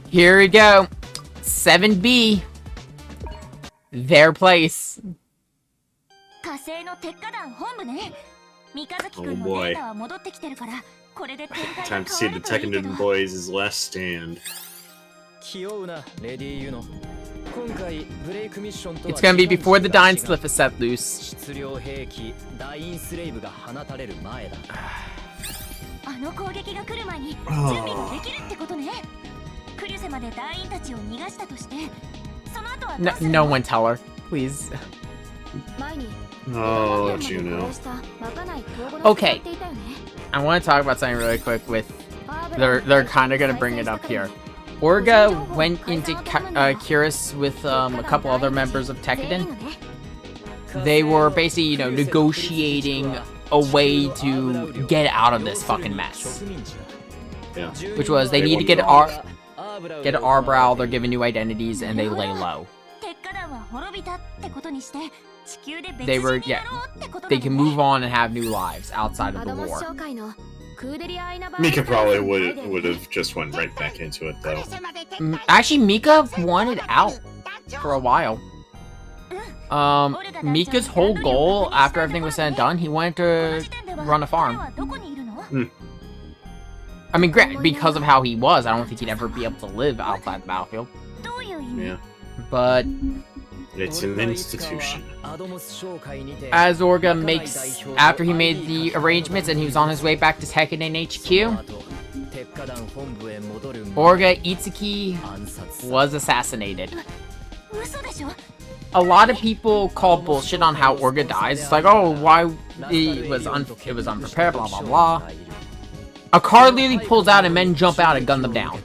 Here we go. 7B. Their place. Oh boy. Time to see the Tekkadan boys' last stand. It's gonna be before the Dying Slip is set loose. No one tell her, please. Oh, Juno. Okay, I want to talk about something really quick. With they're kind of gonna bring it up here. Orga went into Curious with a couple other members of Tekkadan. They were basically, you know, negotiating a way to get out of this fucking mess. Yeah. Which was they need to get Arbrow, they're given new identities, and they lay low. They were, yeah, they can move on and have new lives outside of the war. Mika probably would have just went right back into it, though. Actually, Mika wanted out for a while. Mika's whole goal after everything was said and done, he wanted to run a farm. I mean, granted, because of how he was, I don't think he'd ever be able to live outside the battlefield. Yeah. But it's an institution. As Orga makes, after he made the arrangements and he was on his way back to Tekkadan HQ, Orga Itsuki was assassinated. A lot of people call bullshit on how Orga dies. It's like, oh, why it was unprepared, blah blah blah. A car literally pulls out and men jump out and gun them down.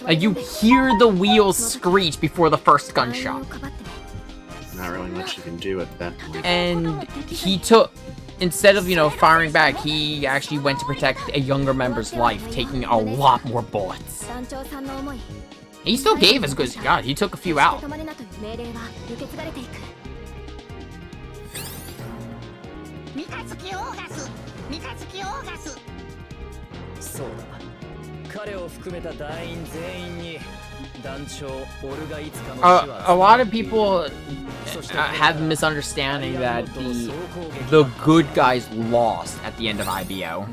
Like, you hear the wheels screech before the first gunshot. Not really much you can do at that point. And he took, instead of, you know, firing back, he actually went to protect a younger member's life, taking a lot more bullets. He still gave as good as he got. He took a few out. A lot of people have a misunderstanding that the good guys lost at the end of IBO.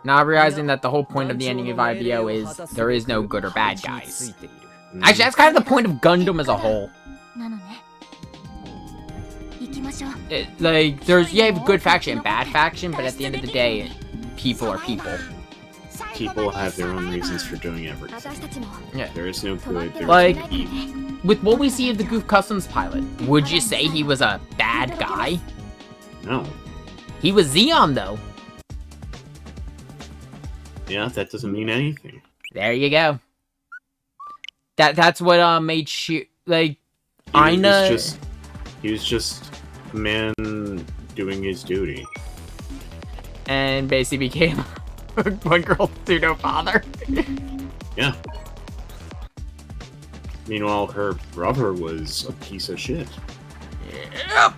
Not realizing that the whole point of the ending of IBO is there is no good or bad guys. Actually, that's kind of the point of Gundam as a whole. Like, you have good faction and bad faction, but at the end of the day, people are people. People have their own reasons for doing everything. Yeah. There is no good, there like, is no evil. With what we see of the Goof Customs pilot, would you say he was a bad guy? No. He was Zeon, though. Yeah, that doesn't mean anything. There you go. That's what made like Aina. He was just a man doing his duty. And basically became one girl pseudo father. Yeah. Meanwhile, her brother was a piece of shit. Yep.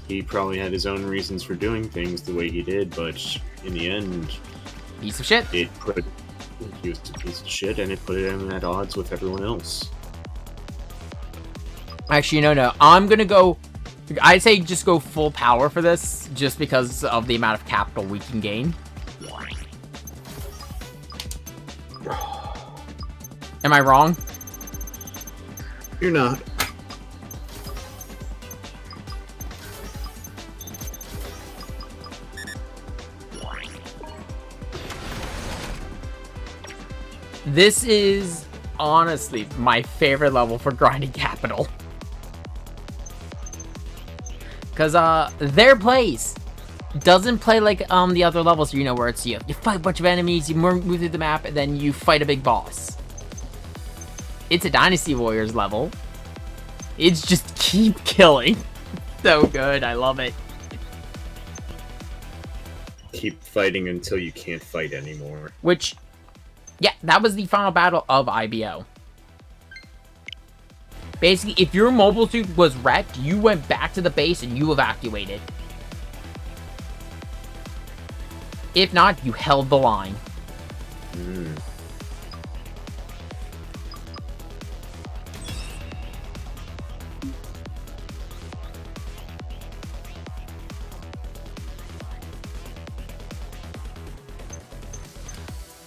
He probably had his own reasons for doing things the way he did, but in the end, piece of shit. He was a piece of shit, and it put him at odds with everyone else. Actually, no. I'm gonna go. I'd say just go full power for this, just because of the amount of capital we can gain. Am I wrong? You're not. This is honestly my favorite level for grinding capital. Because their plays doesn't play like the other levels, you know, where it's you fight a bunch of enemies, you move through the map, and then you fight a big boss. It's a Dynasty Warriors level. It's just keep killing. So good, I love it. Keep fighting until you can't fight anymore. Which, yeah, that was the final battle of IBO. Basically, if your mobile suit was wrecked, you went back to the base and you evacuated. If not, you held the line. Mm.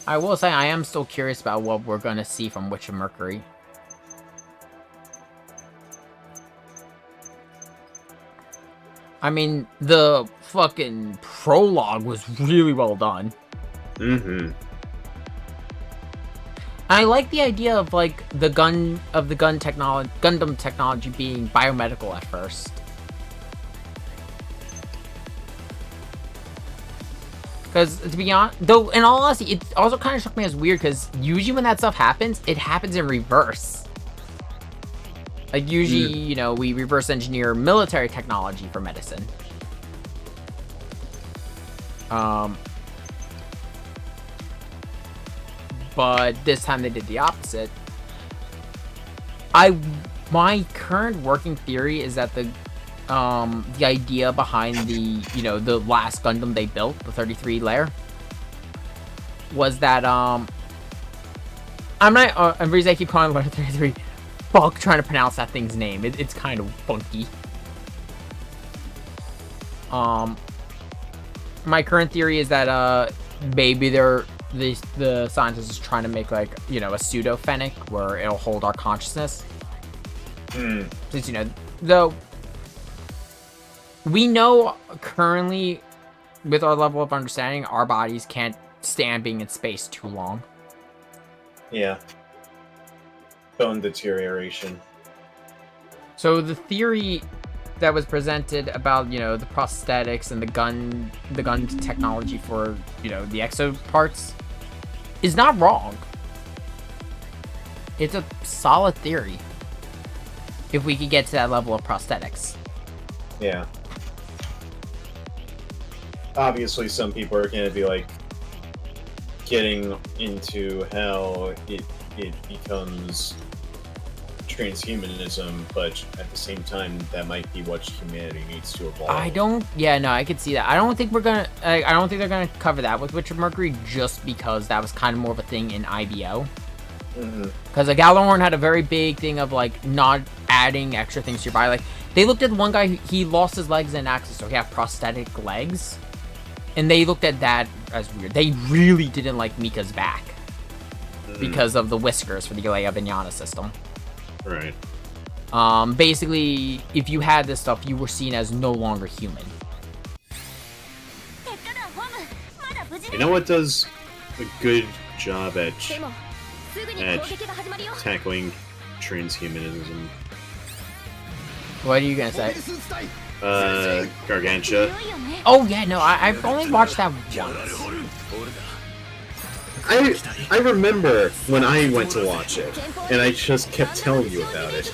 I will say I am still curious about what we're going to see from Witch of Mercury. I mean, the fucking prologue was really well done. Mm-hmm. I like the idea of like the Gundam technology being biomedical at first. Because to be honest, though, in all honesty, it also kind of struck me as weird because usually when that stuff happens, it happens in reverse. Like usually, you know, we reverse engineer military technology for medicine. But this time they did the opposite. My current working theory is that the idea behind the, you know, the last Gundam they built, the 33 layer, was that, the reason I keep calling it 33, fuck trying to pronounce that thing's name. It's kind of funky. My current theory is that, maybe the scientist is trying to make, like, you know, a pseudo-Fennec where it'll hold our consciousness. Since, you know, though, we know currently, with our level of understanding, our bodies can't stand being in space too long. Yeah. Bone deterioration. So the theory that was presented about, you know, the prosthetics and the gun technology for, you know, the exo parts is not wrong. It's a solid theory. If we could get to that level of prosthetics. Yeah. Obviously, some people are going to be like, getting into how it becomes transhumanism, but at the same time, that might be what humanity needs to evolve. I could see that. I don't think they're gonna cover that with Witch of Mercury just because that was kind of more of a thing in IBO. Because like Gjallarhorn had a very big thing of like not adding extra things to your body. Like they looked at one guy, he lost his legs in an accident, so he had prosthetic legs, and they looked at that as weird. They really didn't like Mika's back because of the whiskers for the Leia Vignana system. Right. Basically, if you had this stuff, you were seen as no longer human. You know what does a good job at tackling transhumanism? What are you gonna say? Gargantua. Oh yeah, no, I've only watched that once. I remember when I went to watch it, and I just kept telling you about it.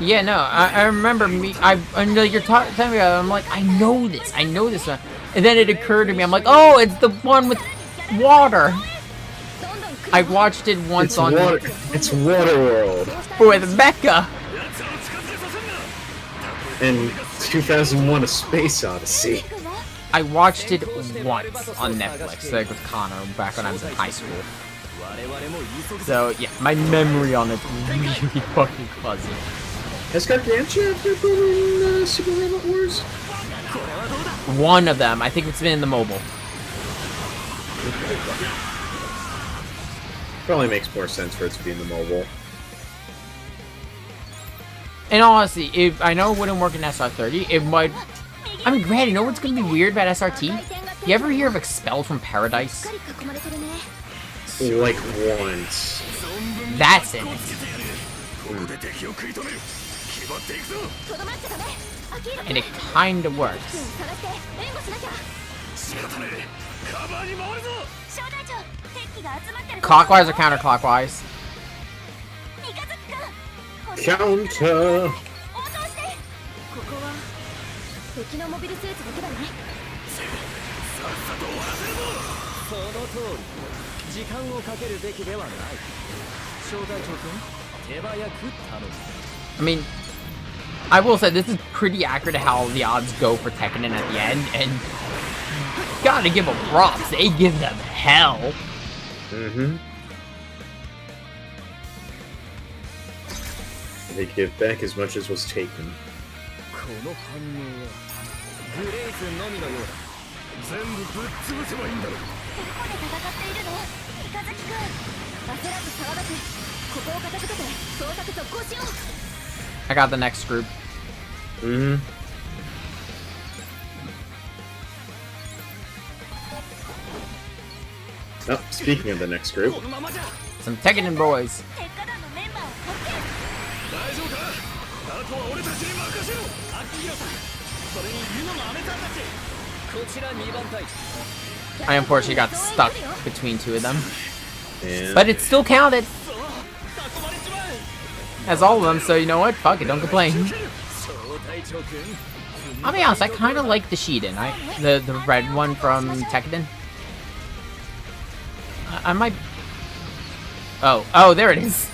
Yeah, no, I remember you're telling me about it, I'm like, I know this one. And then it occurred to me, I'm like, oh, it's the one with water. I watched it once It's Waterworld. With Mecha. In 2001: A Space Odyssey. I watched it once on Netflix, like with Connor, back when I was in high school. So, yeah, my memory on it's really fucking fuzzy. Has Gargantua ever been in Super Robot Wars? One of them. I think it's been in the mobile. Probably makes more sense for it to be in the mobile. And honestly, if I know it wouldn't work in SR30, it might... I mean, granted, you know what's gonna be weird about SRT? You ever hear of Expelled from Paradise? Like once. That's in it. And it kinda works. Clockwise or counterclockwise? Counter! I mean, I will say this is pretty accurate to how the odds go for Tekkanen at the end, and Gotta give them props. They give them hell. Mm-hmm. They give back as much as was taken. I got the next group. Mm-hmm. Oh, speaking of the next group. Some Tekken boys. I unfortunately got stuck between two of them. And But it still counted. As all of them, so you know what? Fuck it, don't complain. I'll be honest, I kind of like the Shiden. The red one from Tekken. I might... Oh, there it is.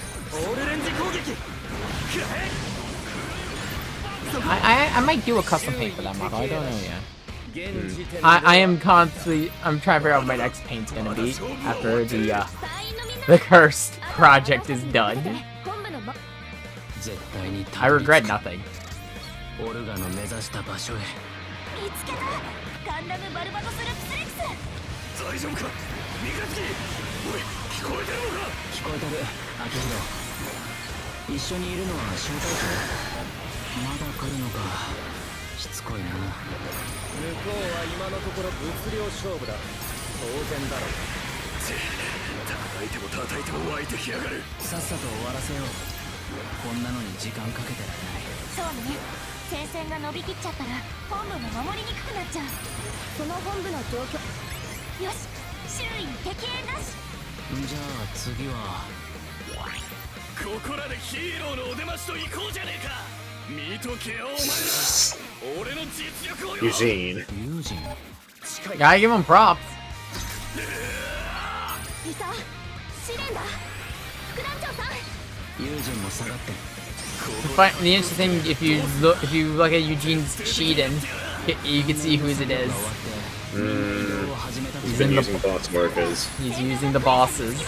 I might do a custom paint for that model. I don't know yet. I'm trying to figure out what my next paint's gonna be after the cursed project is done. I regret nothing. Eugene. Gotta give him props. The interesting thing, if you look at Eugene's Shiden, you can see whose it is. He's been using boss markers. He's using the bosses.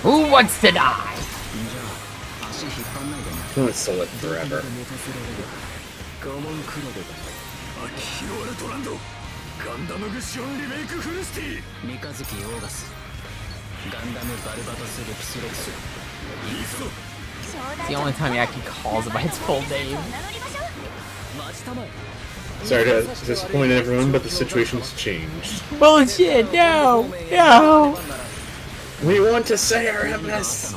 Who wants to die? Who wants to live forever? It's the only time he actually calls it by its full name. Sorry to disappoint everyone, but the situation's changed. Bullshit! No! No! We want to say our MS!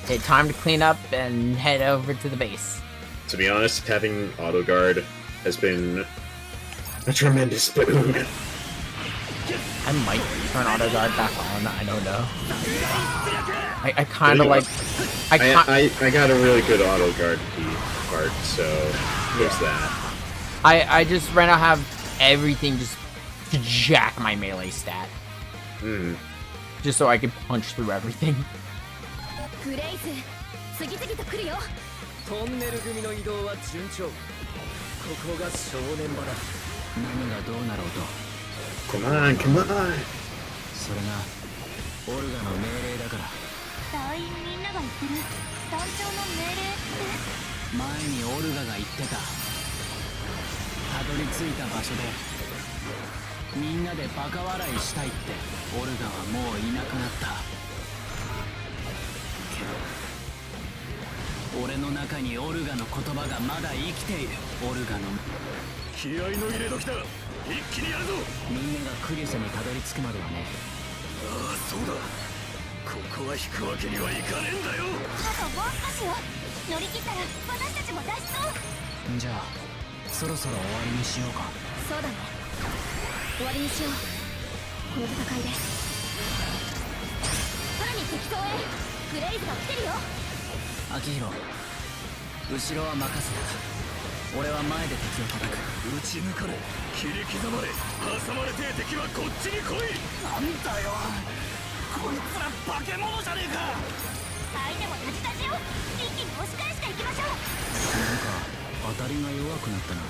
Okay, time to clean up and head over to the base. To be honest, having auto guard has been a tremendous boon. I might turn auto guard back on. I don't know. I kind of like. I got a really good auto guard part, so there's that. I just right now have everything just to jack my melee stat. Just so I can punch through everything. Come on, come on! それがオルガの命令だから。隊員みんなが言ってる団長の命令って前にオルガが言ってた。たどり着いた場所でみんなでバカ笑いしたいって。オルガはもういなくなった。けど俺の中にオルガの言葉がまだ生きている。オルガの気合の入れ時だ。一気にやるぞ。みんながクリュスにたどり着くまではね。ああ、そうだ。ここは引くわけにはいかねえんだよ。あともう少しよ。乗り切ったら私たちも脱出を。じゃあそろそろ終わりにしようか。そうだね、終わりにしよう、この戦いで。さらに敵層へグレイズが来てるよ。アキヒロ、後ろは任せた。俺は前で敵を叩く。撃ち抜かれ、切り刻まれ、挟まれてえ敵はこっちに来い。なんだよ、こいつら化け物じゃねえか。相手もタジタジよ。一気に押し返していきましょう。なんか当たりが弱くなったな。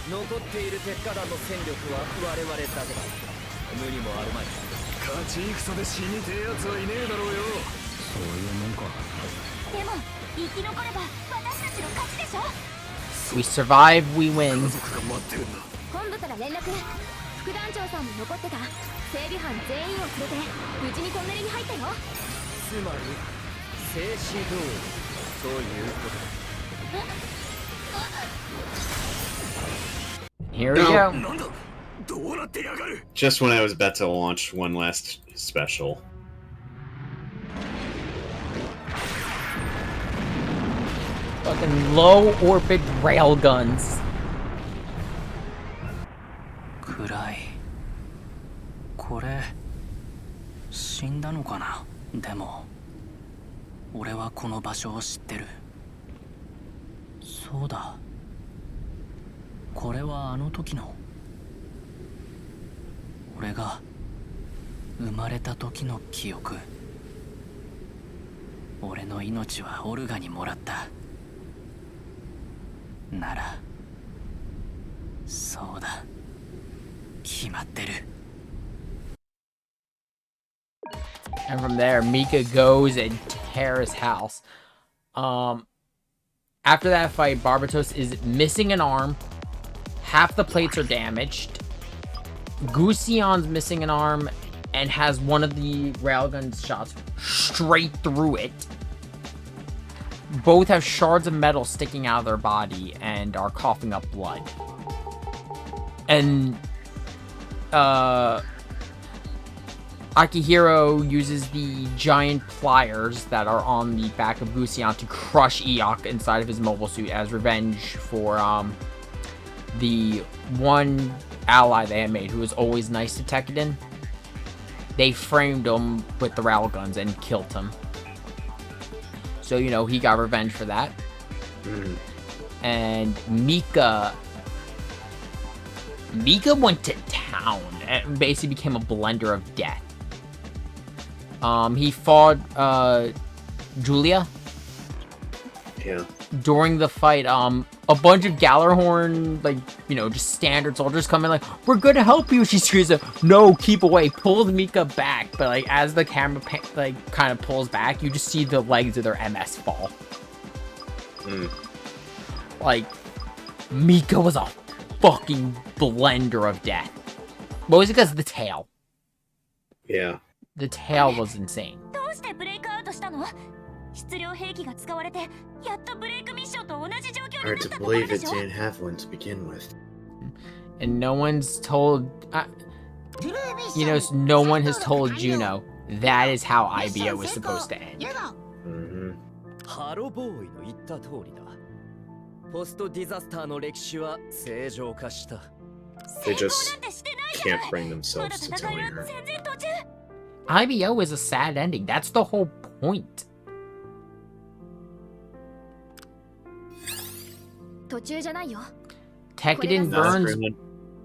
残っている鉄火団の戦力は我々だけだ。無理もあるまい。勝ち戦で死にてえやつはいねえだろうよ。そういうもんか。でも生き残れば私たちの勝ちでしょ。 We survive, we win. 家族が待ってるんだ。本部から連絡。副団長さんも残ってた整備班全員を連れて無事にトンネルに入ったよ。つまり静止通りということだ。 Here we go. なんだ、どうなってやがる。 Just when I was about to launch one last special. Fucking low orbit railguns. 暗い。これ死んだのかな。でも俺はこの場所を知ってる。そうだ、これはあの時の俺が生まれた時の記憶。俺の命はオルガにもらった。ならそうだ、決まってる。 And from there, Mika goes and tears house. After that fight, Barbatos is missing an arm. Half the plates are damaged. Gusion's missing an arm and has one of the railgun shots straight through it. Both have shards of metal sticking out of their body and are coughing up blood. And, Akihiro uses the giant pliers that are on the back of Gusion to crush Eok inside of his mobile suit as revenge for, the one ally they had made who was always nice to Tekiden. They framed him with the railguns and killed him. So, you know, he got revenge for that. And Mika went to town and basically became a blender of death. He fought, Julia. Yeah. During the fight, a bunch of Gallarhorn, like, you know, just standard soldiers come in like, we're gonna help you. She screams out, no, keep away. Pulls Mika back, but like, as the camera, like, kind of pulls back, you just see the legs of their MS fall. Like, Mika was a fucking blender of death. Mostly because of the tail. Yeah. The tail was insane. どうしてブレイクアウトしたの？質量兵器が使われてやっとブレイクミッションと同じ状況にな Hard った to ところ believe で it しょ。 didn't have one to begin with. And no one's told, you know, no one has told Juno that is how IBO was supposed to end. Mm-hmm. ハロボーイの言った通りだ。ポストディザスターの歴史は正常化した。 They 成功 just なんてしてないじゃない can't bring ま themselves だ to 戦い telling は her. 全然途中。 IBO is a sad ending. That's the whole point. 途中じゃないよ。 Tekiden Not burns. everyone,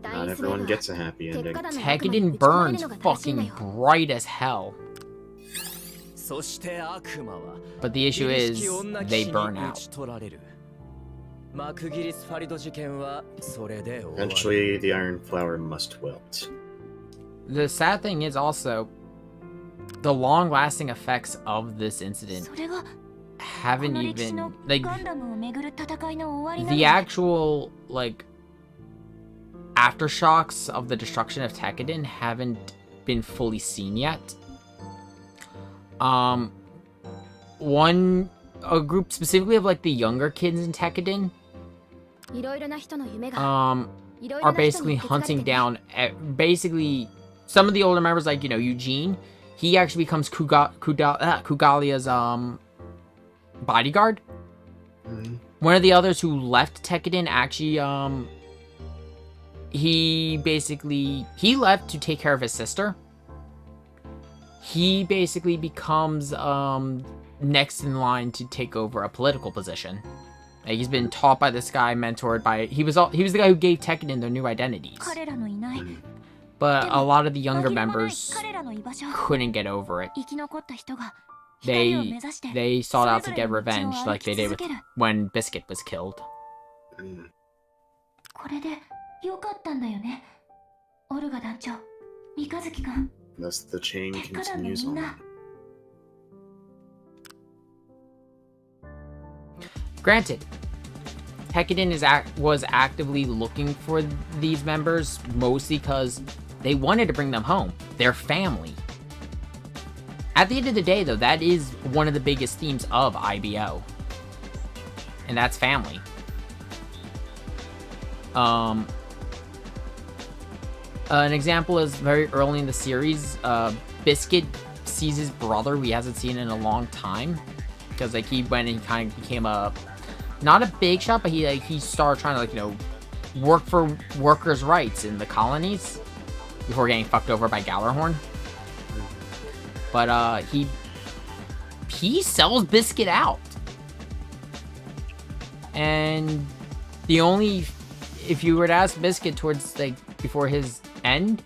not everyone gets a happy ending. Tekiden burns fucking bright as hell. そして悪魔は But the issue is, they burn 打 out. ち取られる。マクギリス・ファリド事件はそれで終わる。 Eventually, the iron flower must wilt. the sad thing is also the long-lasting effects of this incident それが haven't この歴史の even like ガンダムをめぐる戦いの終わりなの the ね actual like aftershocks of the destruction of Tekkadan haven't been fully seen yet. A group specifically of like the younger kids in Tekkadan いろいろな人の夢が are いろいろな人 basically に受け継がれて hunting ね down basically some of the older members, like, you know, Eugene. He actually becomes Kugalia's bodyguard. One of the others who left Tekkadan actually he left to take care of his sister. He basically becomes next in line to take over a political position. He's been taught by this guy, mentored by he was the guy who gave Tekkadan their new identities. 彼らのいない But a lot of the younger 紛れもない members 彼らの居場所 couldn't get over it. 生き残った人が光を They 目指して they sought out to それ get ぞれの道を revenge 歩 like き they did 続 with ける when Biscuit was killed. これでよかったんだよねオルガ団長三日月くん Thus the chain 鉄火団の continues みん on. な Granted, Tekkadan was actively looking for these members mostly because they wanted to bring them home, their family. At the end of the day, though, that is one of the biggest themes of IBO, and that's family. An example is very early in the series, Biscuit sees his brother who he hasn't seen in a long time, because like he went and he kind of became not a big shot, but he started trying to, like, you know, work for workers' rights in the colonies before getting fucked over by Gallarhorn. But he sells Biscuit out, and the only, if you were to ask Biscuit towards like before his end,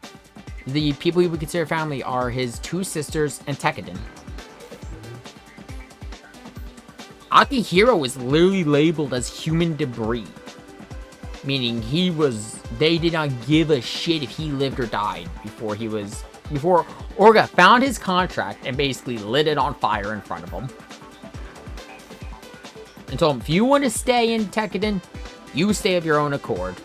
the people he would consider family are his two sisters and Tekkadan. Akihiro was literally labeled as human debris, meaning they did not give a shit if he lived or died before Orga found his contract and basically lit it on fire in front of him. And told him, if you want to stay in Tekkadan, you stay of your own accord.